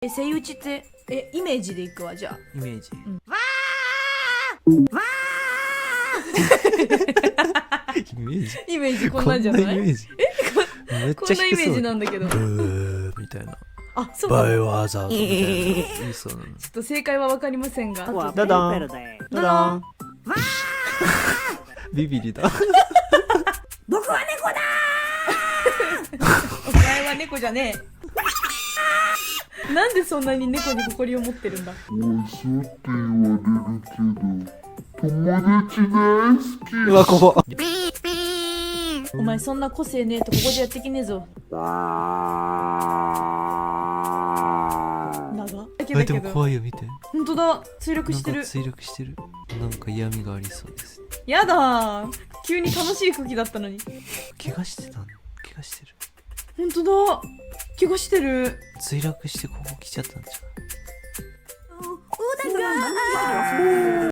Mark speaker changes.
Speaker 1: セイウチってイメージでいくわ。じゃあ
Speaker 2: イメージ、
Speaker 1: わ
Speaker 2: イメージ
Speaker 1: イメージこんなんじゃない？
Speaker 2: こんなイメージめっちゃ低そう。
Speaker 1: こんなイメージなんだけど。
Speaker 2: みたいな。
Speaker 1: あ、そうな
Speaker 2: バイ
Speaker 1: の。
Speaker 2: オハザードみたいな。言いそうなの。
Speaker 1: ちょっと正解はわかりませんが。
Speaker 2: ダダンダダンビビリだ。
Speaker 1: 僕は猫だお前は猫じゃねえ。なんでそんなに猫に誇りを持ってるんだ。
Speaker 3: おいしょって言われるけど友達大好き。
Speaker 2: うわ、怖っ。
Speaker 1: お前そんな個性ねえとここでやってきねえぞ。長っ
Speaker 2: でも怖いよ、見て。
Speaker 1: ほんとだ、墜落してる。
Speaker 2: 墜落してる。なんか嫌味がありそうです。
Speaker 1: やだー、急に楽しい空気だったのに。
Speaker 2: 怪我してたの？怪我してる。
Speaker 1: ほんとだ、怪我してる。
Speaker 2: 墜落してここ来ちゃったんじゃん。